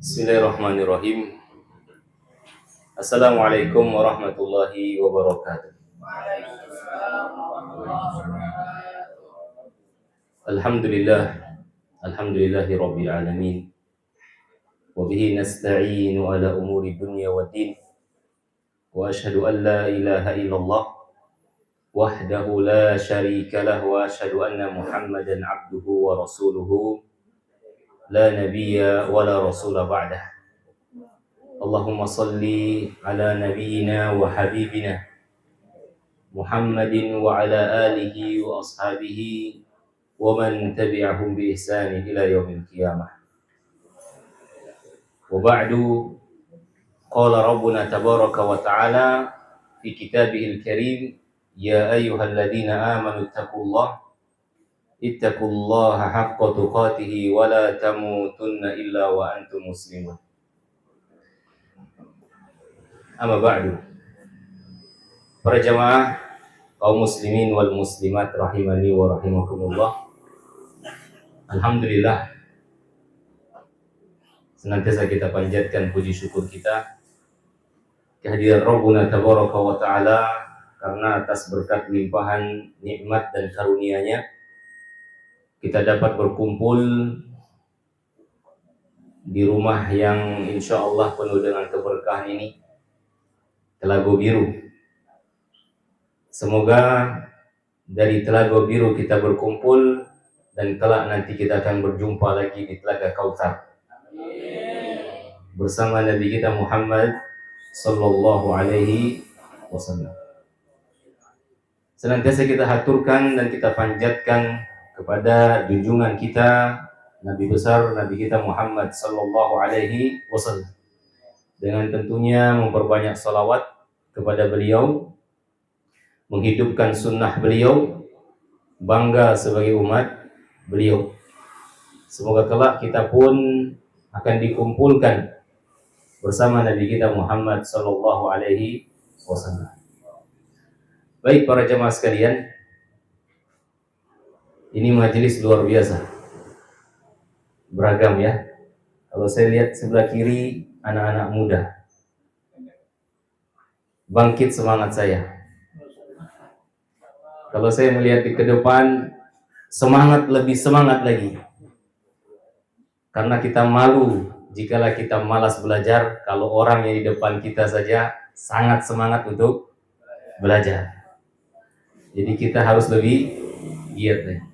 Bismillahirrahmanirrahim. Assalamualaikum warahmatullahi wabarakatuh. Alhamdulillah, alhamdulillahi rabbil alamin. Wa bihi nasta'inu ala umuri dunya wa din. Wa ashhadu an la ilaha illallah wahdahu la syarika lah wa ashhadu anna Muhammadan abduhu wa rasuluhu la nabiyya wa la rasula ba'dah. Allahumma salli ala nabiyyina wa habibina Muhammadin wa ala alihi wa ashabihi wa man tabi'ahum bi ihsani ila yaumil qiyamah. Wa ba'du, qala rabbuna tabaraka wa ta'ala fi kitabihil karim, ya ayyuhalladzina amanu ittaqullaha haqqa tuqatih wa la tamutunna illa wa antum muslimun. Amma ba'du. Para jamaah kaum muslimin wal muslimat rahimani wa rahimakumullah. Alhamdulillah, senantiasa kita panjatkan puji syukur kita kehadiran Rabbuna tabaraka wa ta'ala, karena atas berkat limpahan nikmat dan karunia-Nya kita dapat berkumpul di rumah yang insya Allah penuh dengan keberkahan ini, Telaga Biru. Semoga dari Telaga Biru kita berkumpul dan kelak nanti kita akan berjumpa lagi di Telaga Kautsar bersama Nabi kita Muhammad sallallahu alaihi wasallam. Senantiasa kita haturkan dan kita panjatkan kepada junjungan kita Nabi besar Nabi kita Muhammad sallallahu alaihi wasallam, dengan tentunya memperbanyak salawat kepada beliau, menghidupkan sunnah beliau, bangga sebagai umat beliau. Semoga kelak kita pun akan dikumpulkan bersama Nabi kita Muhammad sallallahu alaihi wasallam. Baik para jamaah sekalian, ini majelis luar biasa, beragam ya. Kalau saya lihat sebelah kiri anak-anak muda, bangkit semangat saya. Kalau saya melihat di ke depan, semangat, lebih semangat lagi. Karena kita malu jikalau kita malas belajar, kalau orang yang di depan kita saja sangat semangat untuk belajar. Jadi kita harus lebih giat lagi.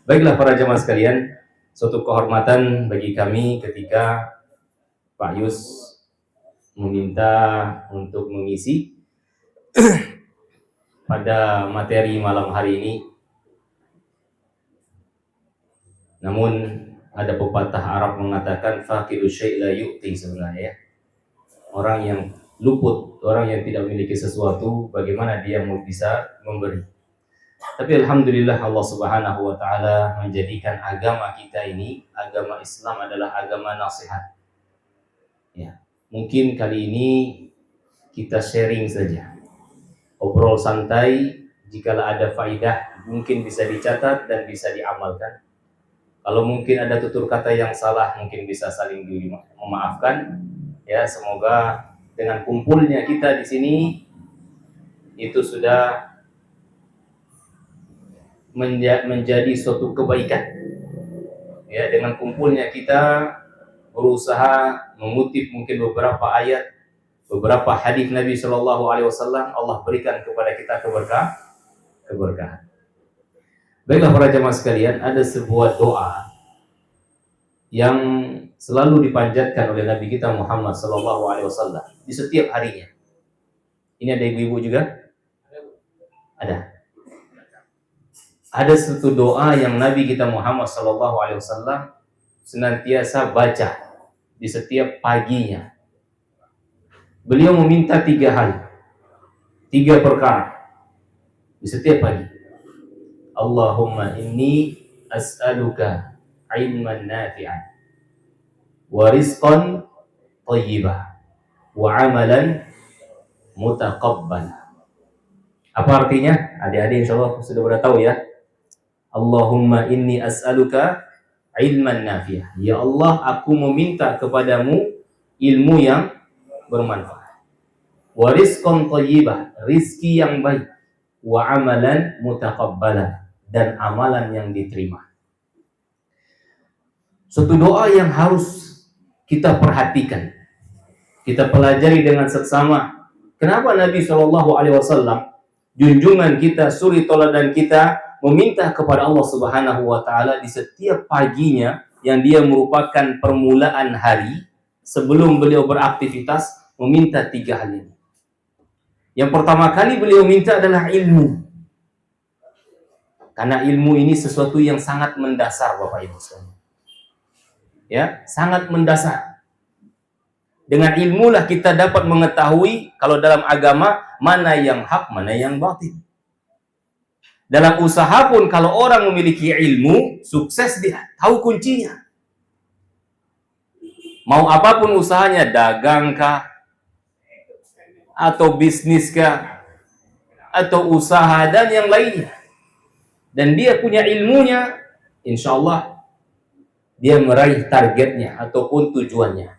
Baiklah para jamaah sekalian, suatu kehormatan bagi kami ketika Pak Yus meminta untuk mengisi pada materi malam hari ini. Namun ada pepatah Arab mengatakan faqidu syai' la yu'ti, sebenarnya ya. Orang yang luput, orang yang tidak memiliki sesuatu, bagaimana dia mau bisa memberi. Tapi alhamdulillah Allah Subhanahu wa taala menjadikan agama kita ini, agama Islam adalah agama nasihat. Ya, mungkin kali ini kita sharing saja. Obrol santai, jikalau ada faidah mungkin bisa dicatat dan bisa diamalkan. Kalau mungkin ada tutur kata yang salah, mungkin bisa saling memaafkan. Ya, semoga dengan kumpulnya kita di sini itu sudah menjadi suatu kebaikan. Ya, dengan kumpulnya kita berusaha mengutip mungkin beberapa ayat, beberapa hadis Nabi Shallallahu Alaihi Wasallam, Allah berikan kepada kita keberkahan. Baiklah para jamaah sekalian, ada sebuah doa yang selalu dipanjatkan oleh Nabi kita Muhammad Shallallahu Alaihi Wasallam di setiap harinya. Ini ada ibu-ibu juga? Ada. Ada satu doa yang Nabi kita Muhammad Sallallahu Alaihi Wasallam senantiasa baca di setiap paginya. Beliau meminta 3 hal, 3 perkara di setiap pagi. Allahumma inni as'aluka ilman nafi'an wa rizqan thayyibah wa amalan mutaqabbala. Apa artinya? Adik-adik insyaallah sudah pada tahu ya. Allahumma inni as'aluka ilman nafi'ah. Ya Allah, aku meminta kepadamu ilmu yang bermanfaat. Wa rizqan thayyibah, rizki yang baik. Wa amalan mutaqabbalan, dan amalan yang diterima. Suatu doa yang harus kita perhatikan, kita pelajari dengan seksama. Kenapa Nabi SAW, junjungan kita, suri toladan kita, meminta kepada Allah Subhanahu wa taala di setiap paginya yang dia merupakan permulaan hari sebelum beliau beraktivitas, meminta 3 hal ini. Yang pertama kali beliau minta adalah ilmu. Karena ilmu ini sesuatu yang sangat mendasar, Bapak Ibu sekalian. Ya, sangat mendasar. Dengan ilmulah kita dapat mengetahui kalau dalam agama mana yang hak, mana yang batil. Dalam usaha pun kalau orang memiliki ilmu, sukses dia, tahu kuncinya. Mau apapun usahanya, dagang kah, atau bisnis kah, atau usaha dan yang lainnya. Dan dia punya ilmunya, insya Allah dia meraih targetnya ataupun tujuannya.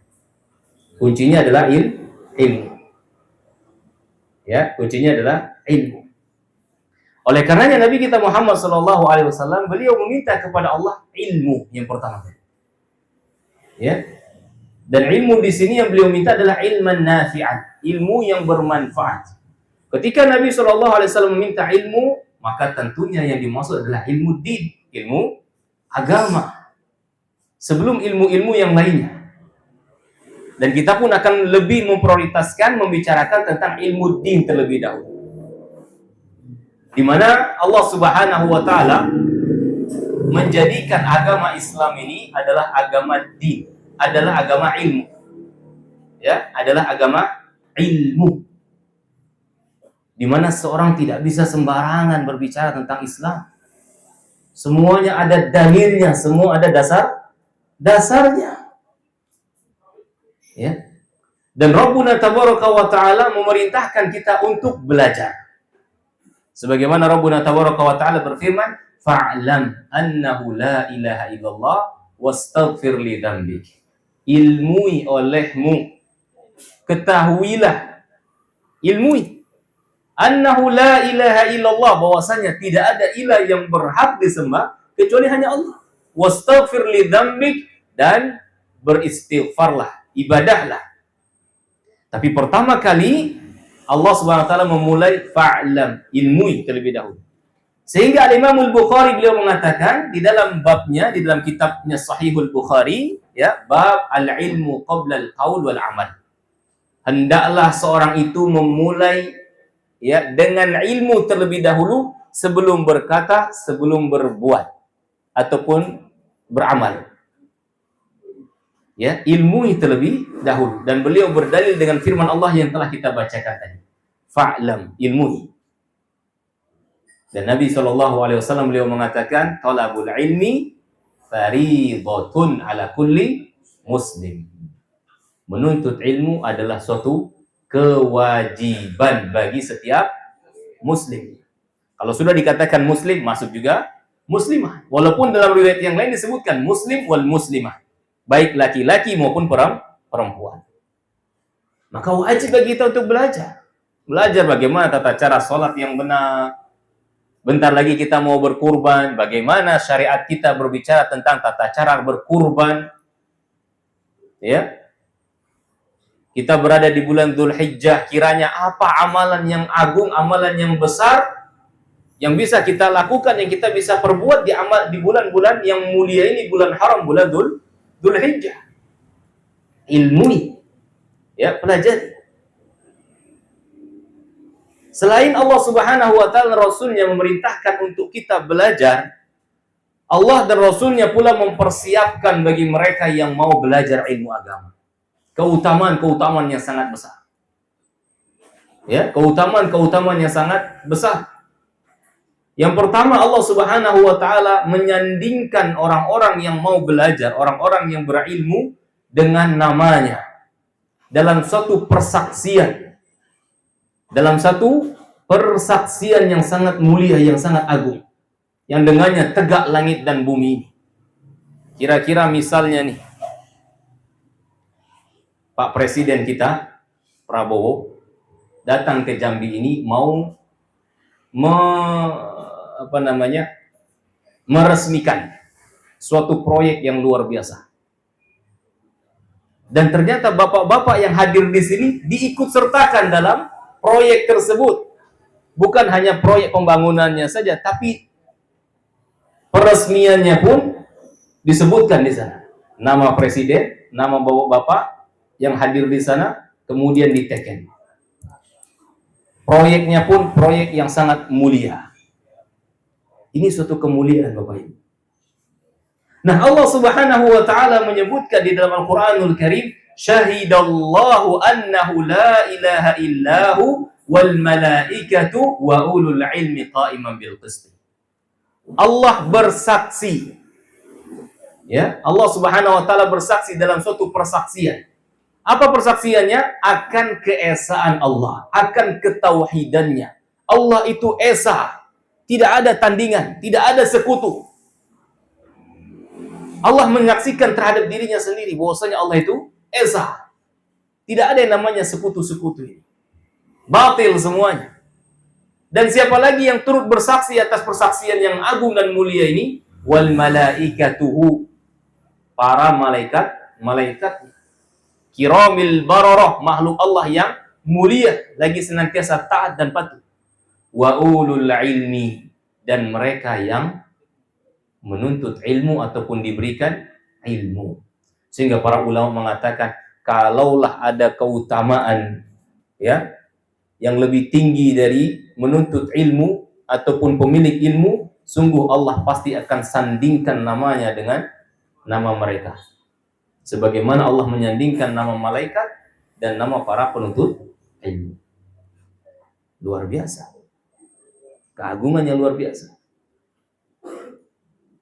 Kuncinya adalah ilmu. Ya, kuncinya adalah ilmu. Oleh karenanya Nabi kita Muhammad SAW, beliau meminta kepada Allah ilmu yang pertama. Ya. Dan ilmu di sini yang beliau minta adalah ilman nafi'an, ilmu yang bermanfaat. Ketika Nabi SAW meminta ilmu, maka tentunya yang dimaksud adalah ilmu din, ilmu agama. Sebelum ilmu-ilmu yang lainnya. Dan kita pun akan lebih memprioritaskan membicarakan tentang ilmu din terlebih dahulu. Di mana Allah Subhanahu wa taala menjadikan agama Islam ini adalah agama din, adalah agama ilmu. Ya, adalah agama ilmu. Di mana seorang tidak bisa sembarangan berbicara tentang Islam. Semuanya ada dalilnya, semua ada dasarnya. Ya. Dan Rabbuna Tabaraka wa Ta'ala memerintahkan kita untuk belajar. Sebagaimana Rabbuna Tabaraka wa Ta'ala berfirman, fa'lam annahu la ilaha illallah wastaghfir li dzambik. Ilmui olehmu, ketahuilah, ilmui annahu la ilaha illallah, bahwasanya tidak ada ilah yang berhak disembah kecuali hanya Allah. Wastaghfir li dzambik, dan beristighfarlah, ibadahlah. Tapi pertama kali Allah Subhanahu wa taala memulai fa'lam, ilmui terlebih dahulu. Sehingga Imam Al-Bukhari beliau mengatakan di dalam babnya, di dalam kitabnya Sahihul Bukhari, ya, bab al-ilmu qabla al-qaul wal amal. Hendaklah seorang itu memulai, ya, dengan ilmu terlebih dahulu sebelum berkata, sebelum berbuat ataupun beramal. Ya, ilmui terlebih dahulu. Dan beliau berdalil dengan firman Allah yang telah kita bacakan tadi. Fa'lam, ilmui. Dan Nabi SAW beliau mengatakan, talabul ilmi fariidatun ala kulli muslim. Menuntut ilmu adalah suatu kewajiban bagi setiap muslim. Kalau sudah dikatakan muslim, masuk juga muslimah. Walaupun dalam riwayat yang lain disebutkan muslim wal muslimah, baik laki-laki maupun perempuan. Maka wajib bagi kita untuk belajar. Belajar bagaimana tata cara sholat yang benar. Bentar lagi kita mau berkurban, bagaimana syariat kita berbicara tentang tata cara berkurban. Ya. Kita berada di bulan Dzulhijjah, kiranya apa amalan yang agung, amalan yang besar yang bisa kita lakukan, yang kita bisa perbuat di bulan-bulan yang mulia ini, bulan haram, bulan Dzulhijjah. Ilmui, ya, pelajari. Selain Allah Subhanahu wa taala, Rasulnya memerintahkan untuk kita belajar, Allah dan Rasulnya pula mempersiapkan bagi mereka yang mau belajar ilmu agama keutamaan-keutamaan yang sangat besar. Ya, keutamaan-keutamaan yang sangat besar. Yang pertama, Allah Subhanahu wa taala menyandingkan orang-orang yang mau belajar, orang-orang yang berilmu dengan namanya dalam suatu persaksian. Dalam satu persaksian yang sangat mulia, yang sangat agung, yang dengannya tegak langit dan bumi. Kira-kira misalnya nih, Pak Presiden kita, Prabowo, datang ke Jambi ini mau meresmikan suatu proyek yang luar biasa. Dan ternyata bapak-bapak yang hadir di sini diikut sertakan dalam proyek tersebut. Bukan hanya proyek pembangunannya saja, tapi peresmiannya pun disebutkan di sana. Nama presiden, nama bapak-bapak yang hadir di sana, kemudian diteken. Proyeknya pun proyek yang sangat mulia. Ini suatu kemuliaan Bapak Ibu. Nah, Allah Subhanahu wa taala menyebutkan di dalam Al-Qur'anul Karim, syahidallahu annahu la ilaha illahu wal malaikatu wa ulul ilmi qa'iman bil qist. Allah bersaksi. Ya, Allah Subhanahu wa taala bersaksi dalam suatu persaksian. Apa persaksiannya? Akan keesaan Allah, akan ketauhidannya. Allah itu esa, tidak ada tandingan, tidak ada sekutu. Allah menyaksikan terhadap dirinya sendiri bahwasanya Allah itu esa. Tidak ada yang namanya sekutu-sekutu ini. Batil semuanya. Dan siapa lagi yang turut bersaksi atas persaksian yang agung dan mulia ini? Wal malaikatuhu. Para malaikat kiramil bararah, makhluk Allah yang mulia, lagi senantiasa taat dan patuh. Wa ulul ilmi, dan mereka yang menuntut ilmu ataupun diberikan ilmu. Sehingga para ulama mengatakan, kalaulah ada keutamaan ya yang lebih tinggi dari menuntut ilmu ataupun pemilik ilmu, sungguh Allah pasti akan sandingkan namanya dengan nama mereka. Sebagaimana Allah menyandingkan nama malaikat dan nama para penuntut ilmu. Luar biasa. Keagungannya luar biasa.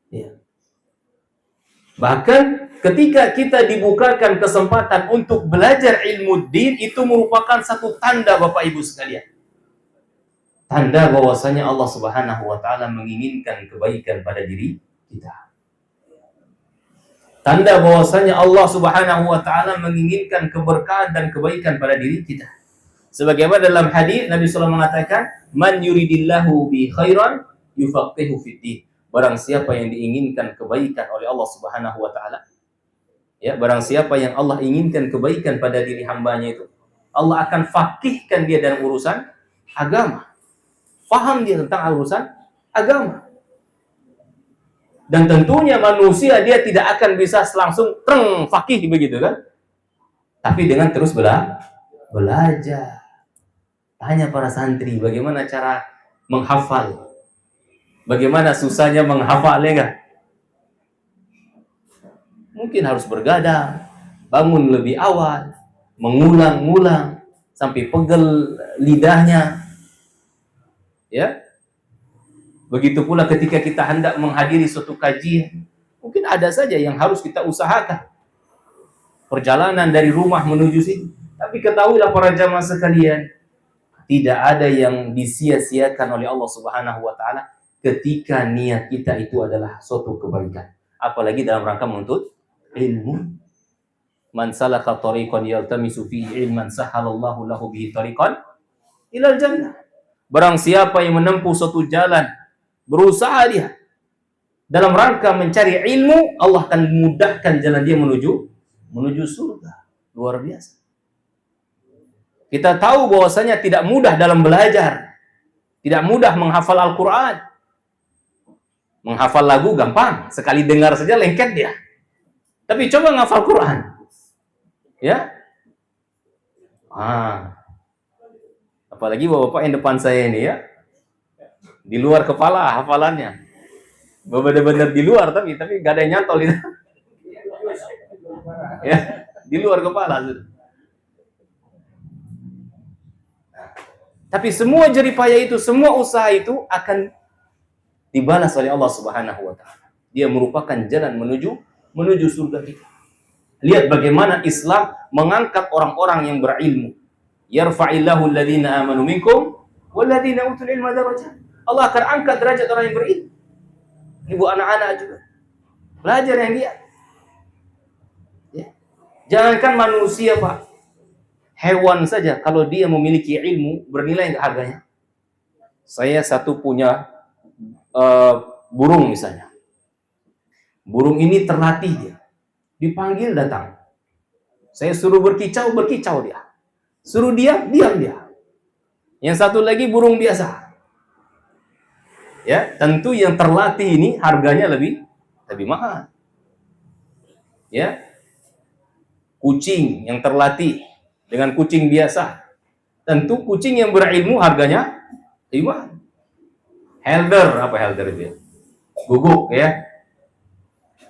Ya. Bahkan ketika kita dibukakan kesempatan untuk belajar ilmu din, itu merupakan satu tanda Bapak Ibu sekalian. Tanda bahwasanya Allah Subhanahu wa taala menginginkan kebaikan pada diri kita. Tanda bahwasanya Allah Subhanahu wa taala menginginkan keberkahan dan kebaikan pada diri kita. Sebagaimana dalam hadis Nabi sallallahu alaihi wasallam mengatakan, "Man yuridillahu bi khairan yufaqihu fid din." Barang siapa yang diinginkan kebaikan oleh Allah Subhanahu wa taala, ya, barang siapa yang Allah inginkan kebaikan pada diri hambanya itu, Allah akan faqihkan dia dalam urusan agama. Faham dia tentang urusan agama. Dan tentunya manusia dia tidak akan bisa langsung faqih begitu kan? Tapi dengan terus belajar. Tanya para santri bagaimana cara menghafal. Bagaimana susahnya menghafalnya kan? Mungkin harus bergadang, bangun lebih awal, mengulang-ulang sampai pegel lidahnya. Ya. Begitu pula ketika kita hendak menghadiri suatu kajian, mungkin ada saja yang harus kita usahakan. Perjalanan dari rumah menuju sini. Tapi ketahuilah para jamaah sekalian, tidak ada yang disia-siakan oleh Allah Subhanahu wa taala ketika niat kita itu adalah suatu kebaikan. Apalagi dalam rangka menuntut ilmu. Man salaka tariqan yaltamisu fihi ilman sahalallahu lahu bihi tariqan ilal jannah. Barang siapa yang menempuh suatu jalan, berusaha dia dalam rangka mencari ilmu, Allah akan mudahkan jalan dia menuju surga. Luar biasa. Kita tahu bahwasanya tidak mudah dalam belajar. Tidak mudah menghafal Al-Qur'an. Menghafal lagu gampang, sekali dengar saja lengket dia. Tapi coba menghafal Quran. Ya? Apalagi bapak-bapak yang depan saya ini ya. Di luar kepala hafalannya. Benar-benar di luar tapi gak ada yang nyantol itu. Ya, di luar kepala. Tapi semua jerih payah itu, semua usaha itu akan dibalas oleh Allah Subhanahu wa taala. Dia merupakan jalan menuju surga kita. Lihat bagaimana Islam mengangkat orang-orang yang berilmu. Yarfa'illahu alladhina amanu minkum walladhina utul ilma darajat. Allah akan angkat derajat orang yang berilmu. Ibu anak-anak juga. Belajar yang lihat. Jangankan manusia, Pak. Hewan saja kalau dia memiliki ilmu, bernilai enggak harganya? Saya satu punya burung misalnya. Burung ini terlatih dia. Dipanggil datang. Saya suruh berkicau, berkicau dia. Suruh diam, diam dia. Yang satu lagi burung biasa. Ya, tentu yang terlatih ini harganya lebih mahal. Ya. Kucing yang terlatih dengan kucing biasa. Tentu kucing yang berilmu harganya lebih mahal. Helder, apa helder itu ya? Guguk ya.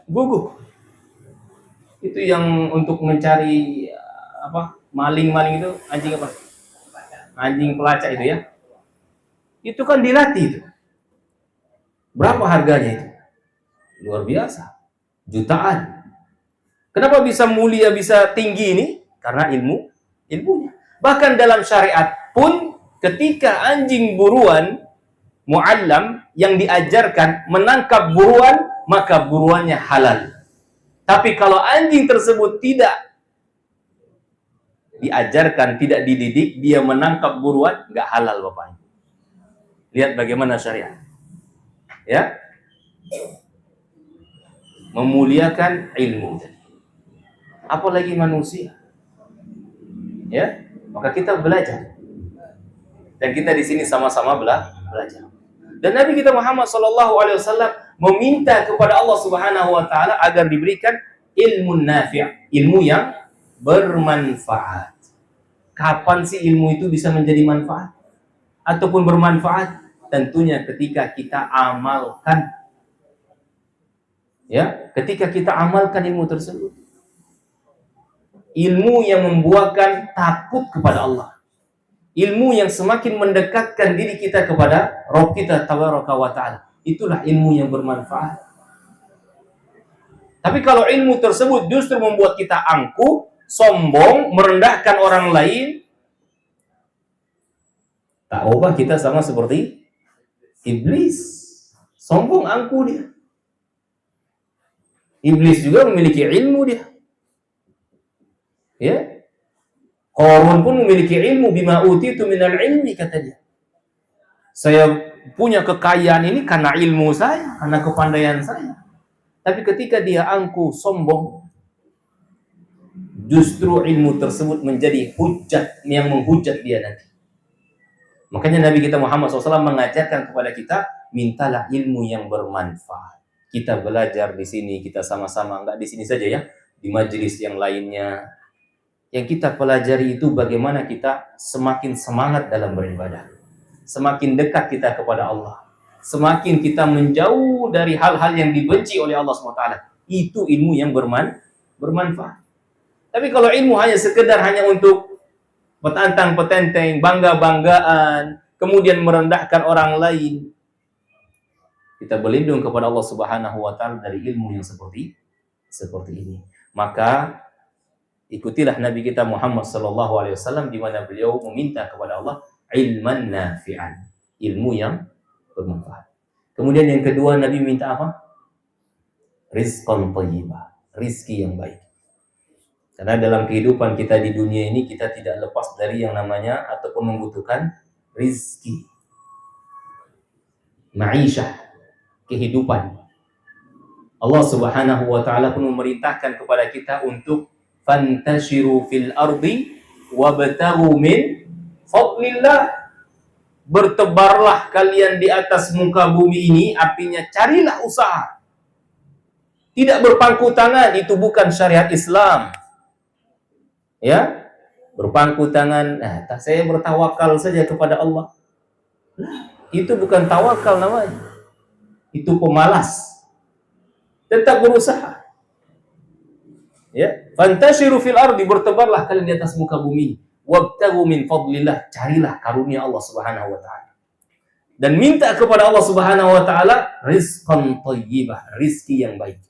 Guguk. Itu yang untuk mencari apa? Maling-maling itu anjing apa? Anjing pelacak itu ya. Itu kan dilatih itu. Berapa harganya itu? Luar biasa. Jutaan. Kenapa bisa mulia, bisa tinggi ini? Karena ilmunya. Bahkan dalam syariat pun ketika anjing buruan muallam yang diajarkan menangkap buruan, maka buruannya halal. Tapi kalau anjing tersebut tidak diajarkan, tidak dididik, dia menangkap buruan, nggak halal Bapak. Lihat bagaimana syariat. Ya. Memuliakan ilmu. Apalagi manusia. Ya, maka kita belajar. Dan kita di sini sama-sama belajar. Dan Nabi kita Muhammad SAW meminta kepada Allah Subhanahu Wa Taala agar diberikan ilmu nafi', ilmu yang bermanfaat. Kapan sih ilmu itu bisa menjadi manfaat ataupun bermanfaat? Tentunya ketika kita amalkan. Ya, ketika kita amalkan ilmu tersebut. Ilmu yang membuahkan takut kepada Allah. Ilmu yang semakin mendekatkan diri kita kepada Rabb kita Tabaraka wa Ta'ala. Itulah ilmu yang bermanfaat. Tapi kalau ilmu tersebut justru membuat kita angkuh, sombong, merendahkan orang lain, tak ubah kita sama seperti iblis. Sombong, angkuh dia. Iblis juga memiliki ilmu dia. Ya, Qarun pun memiliki ilmu, bima utitu minal ilmi, kata dia. Saya punya kekayaan ini karena ilmu saya, karena kepandaian saya. Tapi ketika dia angkuh, sombong, justru ilmu tersebut menjadi hujat yang menghujat dia nanti. Makanya Nabi kita Muhammad SAW mengajarkan kepada kita, mintalah ilmu yang bermanfaat. Kita belajar di sini, kita sama-sama, enggak di sini saja ya, di majelis yang lainnya. Yang kita pelajari itu bagaimana kita semakin semangat dalam beribadah. Semakin dekat kita kepada Allah. Semakin kita menjauh dari hal-hal yang dibenci oleh Allah SWT. Itu ilmu yang bermanfaat. Tapi kalau ilmu hanya sekedar hanya untuk petantang-petenteng, bangga-banggaan, kemudian merendahkan orang lain, kita berlindung kepada Allah Subhanahu wa Ta'ala dari ilmu yang seperti ini. Maka ikutilah Nabi kita Muhammad SAW di mana beliau meminta kepada Allah ilman nafi'an, ilmu yang bermanfaat. Kemudian yang kedua Nabi minta apa? Rizqan thayyibah, rizki yang baik. Karena dalam kehidupan kita di dunia ini kita tidak lepas dari yang namanya ataupun membutuhkan rizki, ma'isyah, kehidupan. Allah Subhanahu wa Ta'ala pun memerintahkan kepada kita untuk fantashiru fil ardi wabtaghu min fadlillah. Bertebarlah kalian di atas muka bumi ini, artinya carilah usaha. Tidak berpangku tangan, itu bukan syariat Islam. Ya, berpangku tangan, saya bertawakal saja kepada Allah. Itu bukan tawakal namanya. Itu pemalas. Tetap berusaha. Ya, fantashiru fil ardi, bertebarlah kalian di atas muka bumi. Wabtaghu min fadlillah, carilah karunia Allah Subhanahu wa Ta'ala. Dan minta kepada Allah Subhanahu wa Ta'ala rizqan thayyibah, rizki yang baik.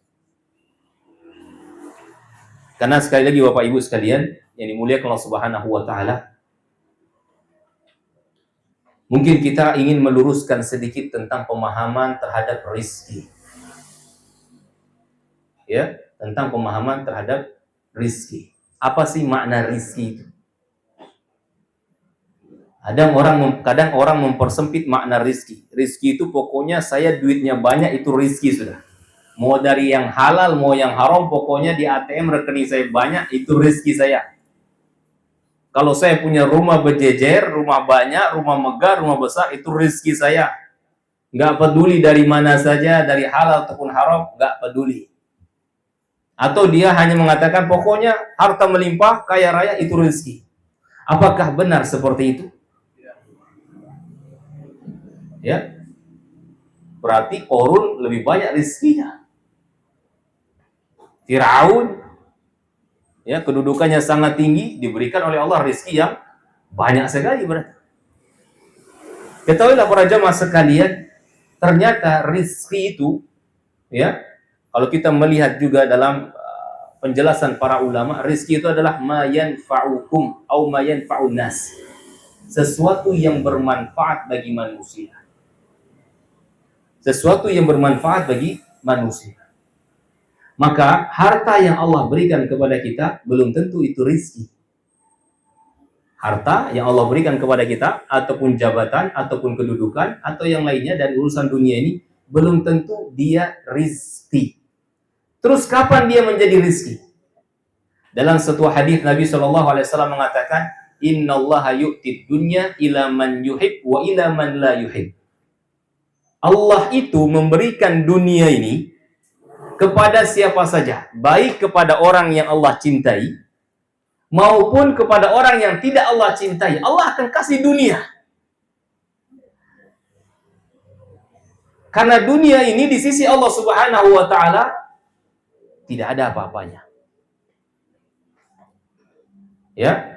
Karena sekali lagi Bapak Ibu sekalian yang dimuliakan Allah Subhanahu wa Ta'ala, mungkin kita ingin meluruskan sedikit tentang pemahaman terhadap rizki. Ya, tentang pemahaman terhadap rizki. Apa sih makna rizki itu? Kadang orang mempersempit makna rizki. Rizki itu pokoknya saya duitnya banyak, itu rizki sudah. Mau dari yang halal, mau yang haram, pokoknya di ATM rekening saya banyak, itu rizki saya. Kalau saya punya rumah berjejer, rumah banyak, rumah megah, rumah besar, itu rizki saya. Nggak peduli dari mana saja, dari halal ataupun haram, nggak peduli. Atau dia hanya mengatakan pokoknya harta melimpah, kaya raya, itu rizki. Apakah benar seperti itu? Ya, berarti Korun lebih banyak rizkinya. Firaun, ya, kedudukannya sangat tinggi, diberikan oleh Allah rizki yang banyak sekali berarti. Ketahuilah para jamaah sekalian, ternyata rizki itu, ya, kalau kita melihat juga dalam penjelasan para ulama, rizki itu adalah ma yanfa'ukum au ma yanfa'un nas. Sesuatu yang bermanfaat bagi manusia. Sesuatu yang bermanfaat bagi manusia. Maka harta yang Allah berikan kepada kita belum tentu itu rizki. Harta yang Allah berikan kepada kita, ataupun jabatan, ataupun kedudukan, atau yang lainnya dari urusan dunia ini, belum tentu dia rizki. Terus kapan dia menjadi rizki? Dalam satu hadis Nabi SAW mengatakan, Innallaha yu'tid dunya ila man yuhib wa ila man la yuhib. Allah itu memberikan dunia ini kepada siapa saja, baik kepada orang yang Allah cintai maupun kepada orang yang tidak Allah cintai. Allah akan kasih dunia. Karena dunia ini di sisi Allah Subhanahu wa taala tidak ada apa-apanya. Ya.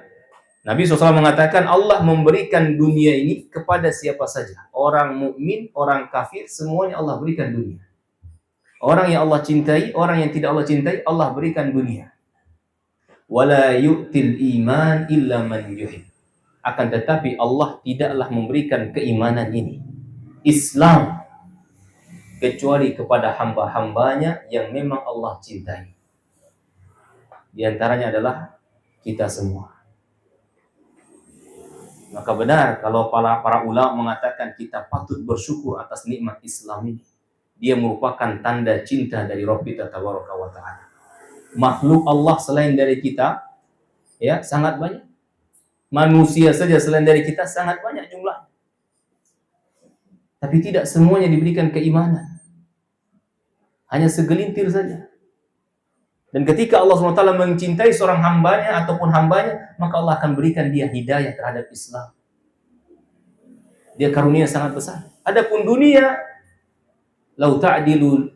Nabi SAW mengatakan Allah memberikan dunia ini kepada siapa saja. Orang mukmin, orang kafir, semuanya Allah berikan dunia. Orang yang Allah cintai, orang yang tidak Allah cintai, Allah berikan dunia. Wala yu'til iman illa man yuhib. Akan tetapi Allah tidaklah memberikan keimanan ini, Islam, kecuali kepada hamba-hambanya yang memang Allah cintai. Di antaranya adalah kita semua. Maka benar kalau para ulama mengatakan kita patut bersyukur atas nikmat Islam ini. Dia merupakan tanda cinta dari Rabb kita tabaraka wa ta'ala. Makhluk Allah selain dari kita, ya, sangat banyak. Manusia saja selain dari kita sangat banyak jumlah. Tapi tidak semuanya diberikan keimanan. Hanya segelintir saja. Dan ketika Allah SWT mencintai seorang hambanya ataupun hambanya, maka Allah akan berikan dia hidayah terhadap Islam. Dia karunia sangat besar. Adapun dunia, lau ta'dilu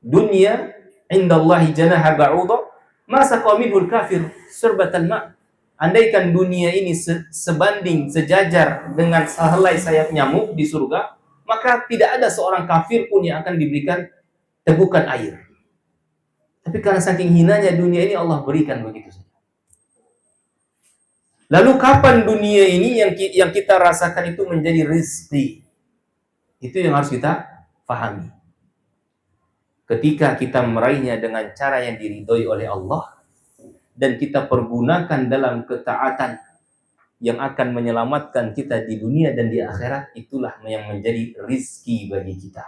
dunia indallahi janaha ba'udha ma saqa minhul kafir surbatal ma'. Andaikan dunia ini sebanding, sejajar dengan sehelai sayap nyamuk di surga, maka tidak ada seorang kafir pun yang akan diberikan tegukan air. Tapi karena saking hinanya dunia ini, Allah berikan begitu saja. Lalu kapan dunia ini yang kita rasakan itu menjadi rizki? Itu yang harus kita pahami. Ketika kita meraihnya dengan cara yang diridhoi oleh Allah, dan kita pergunakan dalam ketaatan yang akan menyelamatkan kita di dunia dan di akhirat, itulah yang menjadi rizki bagi kita.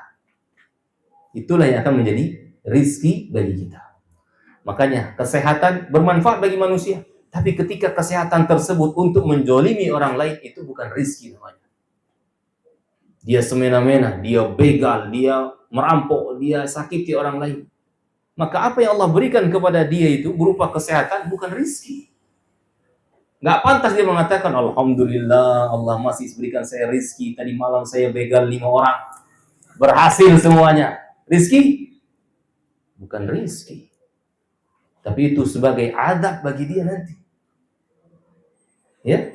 Itulah yang akan menjadi rizki bagi kita. Makanya kesehatan bermanfaat bagi manusia. Tapi ketika kesehatan tersebut untuk menjolimi orang lain, itu bukan rizki namanya. Dia semena-mena, dia begal, dia merampok, dia sakiti orang lain. Maka apa yang Allah berikan kepada dia itu berupa kesehatan bukan rizki. Nggak pantas dia mengatakan, Alhamdulillah Allah masih berikan saya rizki. Tadi malam saya begal 5 orang. Berhasil semuanya. Rizki? Bukan rizki. Tapi itu sebagai adab bagi dia nanti. Ya,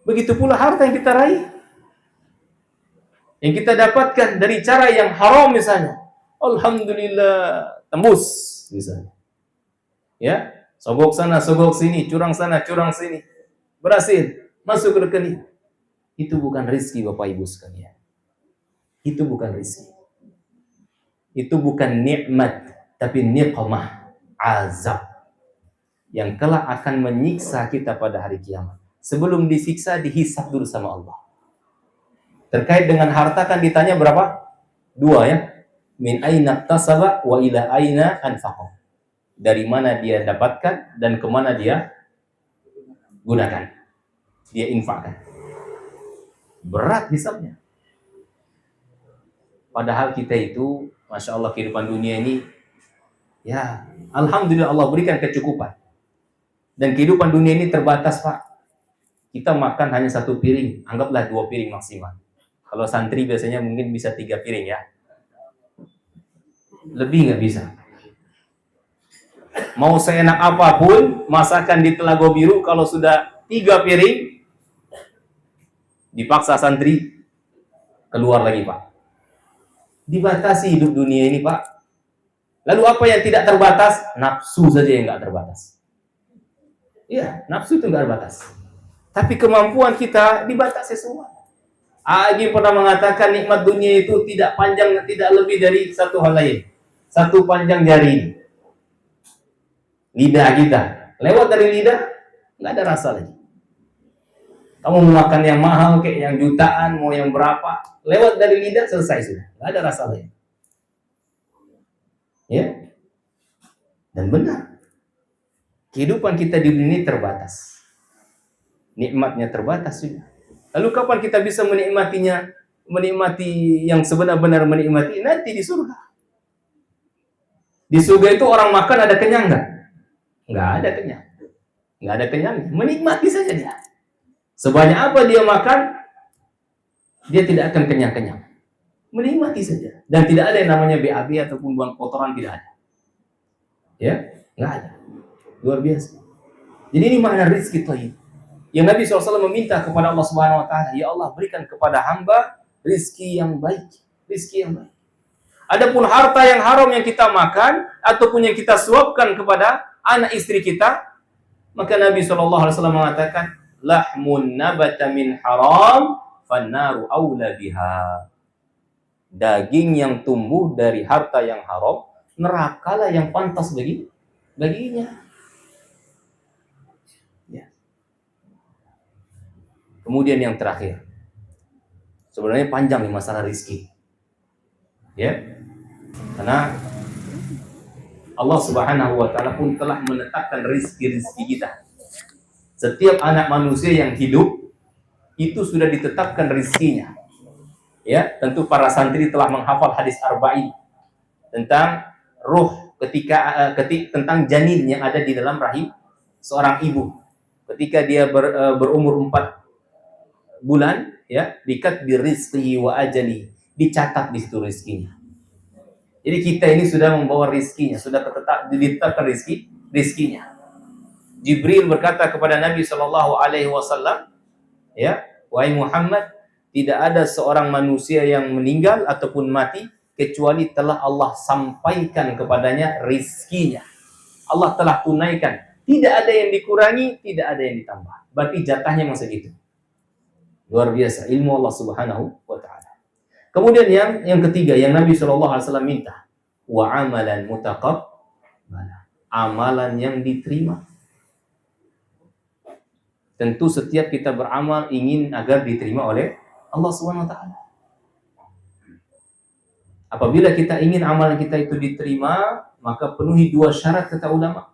begitu pula harta yang kita raih, yang kita dapatkan dari cara yang haram misalnya. Alhamdulillah tembus misalnya. Ya, sogok sana, sogok sini, curang sana, curang sini. Berhasil masuk ke rekening. Itu bukan rizki Bapak Ibu sekalian. Itu bukan rizki. Itu bukan nikmat, tapi niqmah. azab yang kelak akan menyiksa kita pada hari kiamat. Sebelum disiksa, dihisab dulu sama Allah. Terkait dengan harta kan ditanya berapa? 2 ya. Min aina tasaba wa ila aina anfaqa. Dari mana dia dapatkan dan kemana dia gunakan. Dia infakkan. Berat hisabnya. Padahal kita itu, Masya Allah, kehidupan dunia ini, ya, Alhamdulillah Allah berikan kecukupan. Dan kehidupan dunia ini terbatas, Pak. Kita makan hanya 1 piring, anggaplah 2 piring maksimal. Kalau santri biasanya mungkin bisa 3 piring ya. Lebih nggak bisa. Mau seenak apapun, masakan di Telaga Biru, kalau sudah 3 piring, dipaksa santri keluar lagi, Pak. Dibatasi hidup dunia ini, Pak. Lalu apa yang tidak terbatas? Nafsu saja yang nggak terbatas. Iya, nafsu itu nggak terbatas. Tapi kemampuan kita dibatasi semua. Agi pernah mengatakan nikmat dunia itu tidak panjang, tidak lebih dari 1 helai. 1 panjang jari. Lidah kita. Lewat dari lidah, nggak ada rasa lagi. Kamu mau makan yang mahal, kayak yang jutaan, mau yang berapa, lewat dari lidah selesai sudah, nggak ada rasa lagi. Ya, dan benar, kehidupan kita di dunia ini terbatas, nikmatnya terbatas sudah. Lalu kapan kita bisa menikmatinya, menikmati yang sebenar-benar menikmati? Nanti di surga. Di surga itu orang makan ada kenyang nggak? Nggak ada kenyang, nggak ada kenyangnya, menikmati saja dia. Sebanyak apa dia makan, dia tidak akan kenyang-kenyang. Menikmati saja. Dan tidak ada yang namanya BAB ataupun buang kotoran, tidak ada. Ya, nggak ada. Luar biasa. Jadi ini makna rizki thayyib. Yang Nabi SAW meminta kepada Allah Subhanahu Wa Taala, ya Allah berikan kepada hamba rizki yang baik, rizki yang baik. Adapun harta yang haram yang kita makan ataupun yang kita suapkan kepada anak istri kita, maka Nabi SAW mengatakan, lahmun nabata min haram fannaru aula biha. Daging yang tumbuh dari harta yang haram, nerakalah yang pantas baginya. Ya. Kemudian yang terakhir, sebenarnya panjang nih masalah rizki. Ya, karena Allah Subhanahu Wa Taala pun telah menetapkan rizki kita. Setiap anak manusia yang hidup itu sudah ditetapkan rizkinya. Ya, tentu para santri telah menghafal hadis arba'in tentang ruh tentang janin yang ada di dalam rahim seorang ibu. Ketika dia berumur 4 bulan, ya, dikat bi rizqihi wa ajali, dicatat di situ rizkinya. Jadi kita ini sudah membawa rizkinya, sudah ditetapkan rizkinya. Jibril berkata kepada Nabi Shallallahu Alaihi Wasallam, ya, wahai Muhammad, tidak ada seorang manusia yang meninggal ataupun mati kecuali telah Allah sampaikan kepadanya rizkinya. Allah telah tunaikan, tidak ada yang dikurangi, tidak ada yang ditambah. Berarti jatahnya memang segitu. Luar biasa ilmu Allah Subhanahu Wa Taala. Kemudian yang ketiga yang Nabi Shallallahu Alaihi Wasallam minta, wa amalan mutaqabbala, amalan yang diterima. Tentu setiap kita beramal ingin agar diterima oleh Allah Subhanahu Wa Taala. Apabila kita ingin amalan kita itu diterima, maka penuhi 2 syarat kata ulama.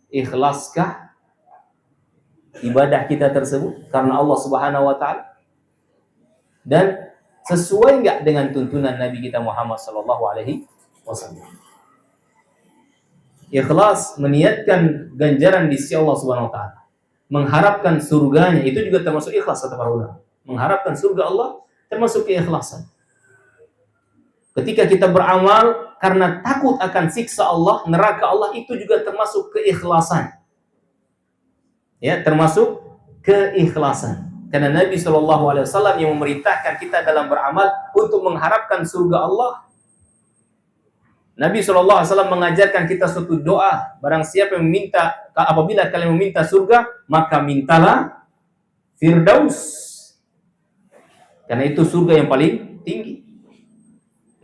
Ikhlaskah ibadah kita tersebut karena Allah Subhanahu Wa Taala, dan sesuai enggak dengan tuntunan Nabi kita Muhammad sallallahu alaihi wasallam. Ikhlas meniatkan ganjaran di sisi Allah Subhanahu Wa Taala, mengharapkan surganya, itu juga termasuk ikhlas kata para ulama. Mengharapkan surga Allah termasuk keikhlasan. Ketika kita beramal karena takut akan siksa Allah, neraka Allah, itu juga termasuk keikhlasan. Ya, termasuk keikhlasan. Karena Nabi SAW yang memerintahkan kita dalam beramal untuk mengharapkan surga Allah. Nabi SAW mengajarkan kita suatu doa. Barang siapa yang meminta, apabila kalian meminta surga, maka mintalah Firdaus. Karena itu surga yang paling tinggi.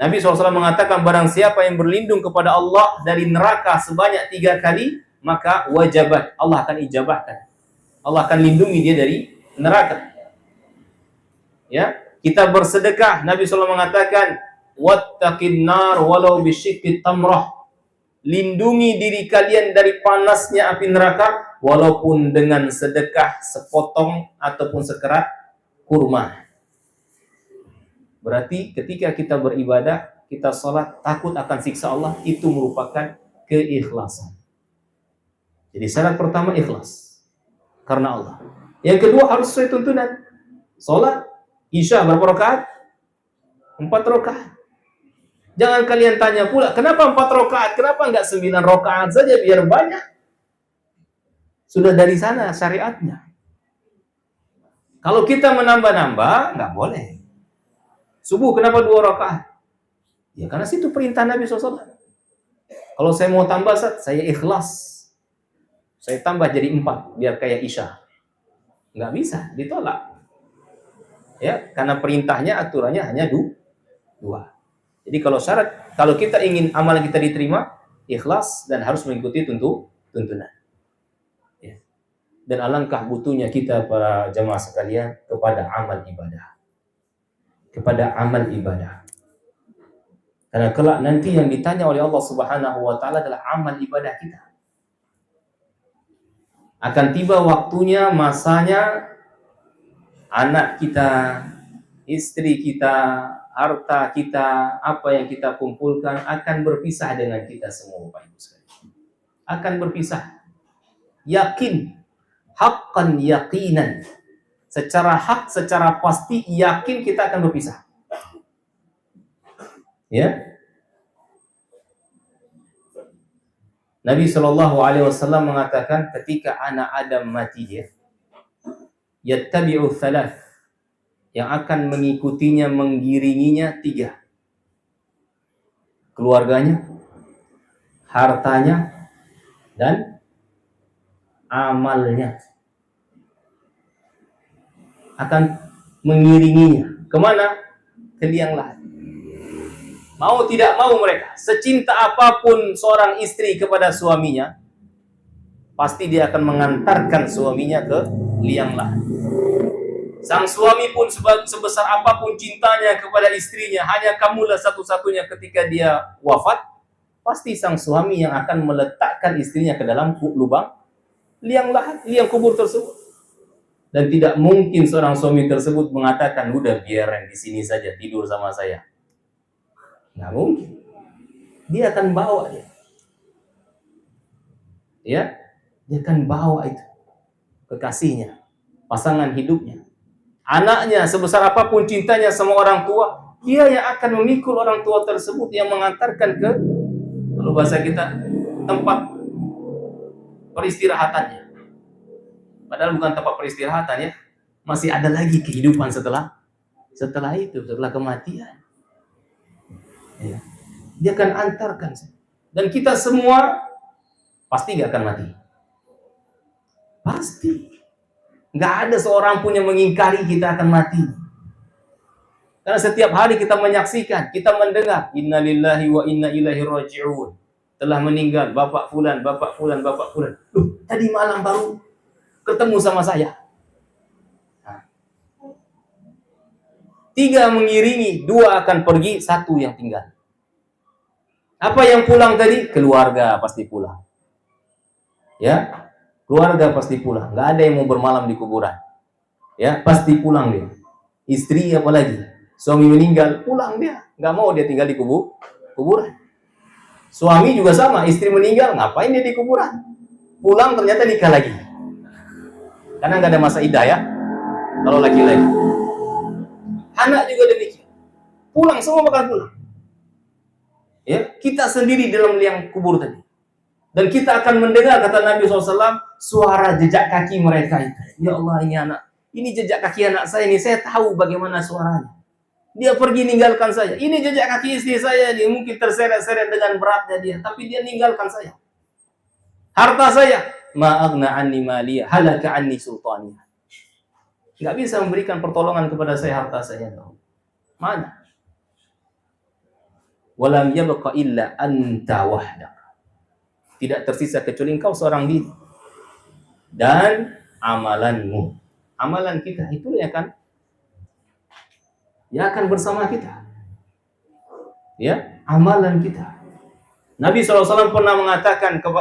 Nabi SAW mengatakan barang siapa yang berlindung kepada Allah dari neraka sebanyak 3 kali, maka wajabat, Allah akan ijabahkan. Allah akan lindungi dia dari neraka. Ya, kita bersedekah. Nabi SAW mengatakan, wattaqin nar walau bisyikki tamrah. Lindungi diri kalian dari panasnya api neraka walaupun dengan sedekah sepotong ataupun sekerat kurma. Berarti ketika kita beribadah, kita sholat, takut akan siksa Allah, itu merupakan keikhlasan. Jadi syarat pertama ikhlas karena Allah. Yang kedua harus sesuai tuntunan. Sholat Isya berapa rakaat? 4 rakaat. Jangan kalian tanya pula, kenapa 4 rakaat? Kenapa enggak 9 rakaat saja biar banyak? Sudah dari sana syariatnya. Kalau kita menambah-nambah, enggak boleh. Subuh kenapa 2 rakaat? Ya karena situ perintah Nabi SAW. Kalau saya mau tambah, saya ikhlas. Saya tambah jadi 4, biar kayak Isya. Enggak bisa, ditolak. Ya, karena perintahnya, aturannya hanya 2. Jadi kalau kita ingin amalan kita diterima, ikhlas dan harus mengikuti tuntunan. Ya. Dan alangkah butuhnya kita para jamaah sekalian kepada amal ibadah. Kepada amal ibadah. Karena kelak nanti yang ditanya oleh Allah Subhanahu wa taala adalah amal ibadah kita. Akan tiba waktunya, masanya anak kita, istri kita, harta kita, apa yang kita kumpulkan akan berpisah dengan kita semua, Bapak Ibu sekalian. Akan berpisah. Yakin, haqqan yaqinan. Secara hak, secara pasti yakin kita akan berpisah. Ya. Nabi SAW mengatakan ketika anak Adam mati dia, yattabi'u thalath, yang akan mengikutinya, menggiringinya 3. Keluarganya, hartanya, dan amalnya. Akan mengiringinya. Kemana? Ke liang lahat. Mau tidak mau mereka, secinta apapun seorang istri kepada suaminya, pasti dia akan mengantarkan suaminya ke liang lahat. Sang suami pun sebesar apapun cintanya kepada istrinya, hanya kamulah satu-satunya ketika dia wafat, pasti sang suami yang akan meletakkan istrinya ke dalam lubang liang lahat, liang kubur tersebut. Dan tidak mungkin seorang suami tersebut mengatakan, udah biarin di sini saja tidur sama saya. Nggak mungkin. Dia akan bawa dia. Ya, dia akan bawa itu kekasihnya, pasangan hidupnya. Anaknya sebesar apapun cintanya sama orang tua, dia yang akan memikul orang tua tersebut, yang mengantarkan ke, kalau bahasa kita, tempat peristirahatannya. Padahal bukan tempat peristirahatan ya, masih ada lagi kehidupan setelah itu, setelah kematian. Ya. Dia akan antarkan. Dan kita semua pasti nggak akan mati. Pasti. Nggak ada seorang pun yang mengingkari kita akan mati. Karena setiap hari kita menyaksikan, kita mendengar, inna lillahi wa inna ilaihi raji'un. Telah meninggal Bapak Fulan, Bapak Fulan, Bapak Fulan. Loh, tadi malam baru ketemu sama saya. 3 mengiringi, 2 akan pergi, 1 yang tinggal. Apa yang pulang tadi? Keluarga pasti pulang. Ya, keluarga pasti pulang. Nggak ada yang mau bermalam di kuburan. Ya, pasti pulang dia. Istri apalagi. Suami meninggal, pulang dia. Nggak mau dia tinggal di kuburan. Suami juga sama. Istri meninggal, ngapain dia di kuburan? Pulang ternyata nikah lagi. Karena nggak ada masa iddah ya. Kalau laki-laki. Anak juga demikian. Pulang, semua bakal pulang. Ya, kita sendiri dalam liang kubur tadi. Dan kita akan mendengar, kata Nabi SAW, suara jejak kaki mereka itu. Ya Allah, ini jejak kaki anak saya ini, saya tahu bagaimana suaranya. Dia pergi ninggalkan saya. Ini jejak kaki istri saya, dia mungkin terseret-seret dengan beratnya dia, tapi dia ninggalkan saya. Harta saya, ma'agna anni maliyah, halaka anni sultaniyah. Nggak bisa memberikan pertolongan kepada saya harta saya. Mana? walam yabqa illa anta wahdak. Tidak tersisa kecuali engkau seorang diri dan amalanmu. Amalan kita itu yang akan bersama kita. Ya, amalan kita. Nabi SAW pernah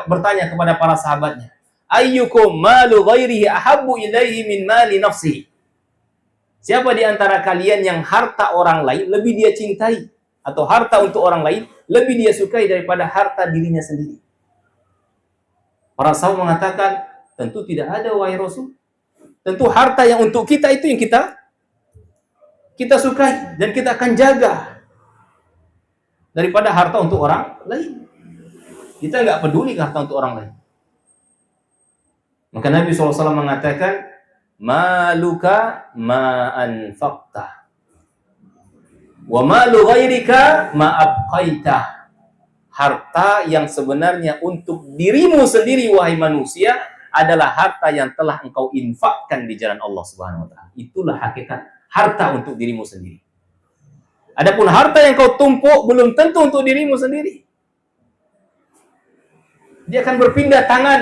bertanya kepada para sahabatnya, ayyukum malu ghairihi ahabbu ilaihi min mali nafsihi. Siapa di antara kalian yang harta orang lain lebih dia cintai, atau harta untuk orang lain lebih dia sukai daripada harta dirinya sendiri? Para sahabat mengatakan, tentu tidak ada wahai Rasul. Tentu harta yang untuk kita itu yang kita sukai dan kita akan jaga daripada harta untuk orang lain. Kita nggak peduli harta untuk orang lain. Maka Nabi SAW mengatakan, maluka ma anfaqta wa malu ghairika ma abqaita. Harta yang sebenarnya untuk dirimu sendiri wahai manusia adalah harta yang telah engkau infakkan di jalan Allah Subhanahu wa taala. Itulah hakikat harta untuk dirimu sendiri. Adapun harta yang kau tumpuk belum tentu untuk dirimu sendiri. Dia akan berpindah tangan,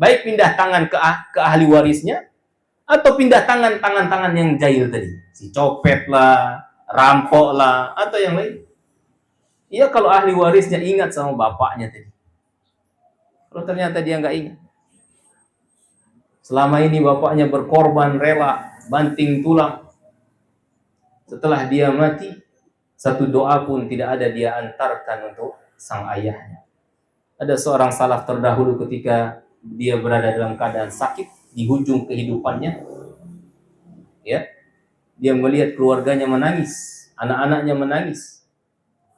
baik pindah tangan ke ahli warisnya atau pindah tangan yang jahil tadi, si copet lah, rampok lah, atau yang lain. Iya kalau ahli warisnya ingat sama bapaknya tadi. Kalau ternyata dia nggak ingat, selama ini bapaknya berkorban rela, banting tulang. Setelah dia mati, satu doa pun tidak ada dia antarkan untuk sang ayahnya. Ada seorang salaf terdahulu ketika dia berada dalam keadaan sakit di hujung kehidupannya, ya, dia melihat keluarganya menangis, anak-anaknya menangis.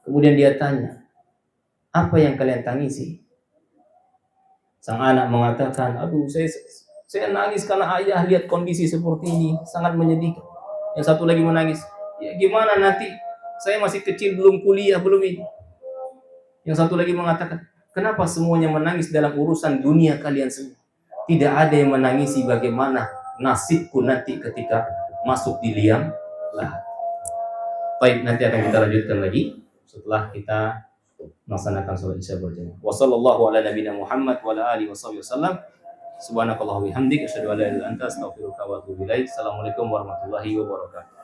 Kemudian dia tanya, apa yang kalian tangisi? Sang anak mengatakan, aduh saya nangis karena ayah lihat kondisi seperti ini, sangat menyedihkan. Yang satu lagi menangis, ya gimana nanti, saya masih kecil, belum kuliah, belum ini. Yang satu lagi mengatakan, kenapa semuanya menangis dalam urusan dunia kalian semua? Tidak ada yang menangisi bagaimana nasibku nanti ketika masuk di liang lahat. Baik, nanti akan kita lanjutkan lagi setelah kita melaksanakan sholat isya berjamaah. Wassallallahu ala nabiyina Muhammad wa ala alihi wasallam. Subhanakallahumma wa bihamdika asyhadu an la ilaha illa anta astaghfiruka wa atubu ilaik. Assalamualaikum warahmatullahi wabarakatuh.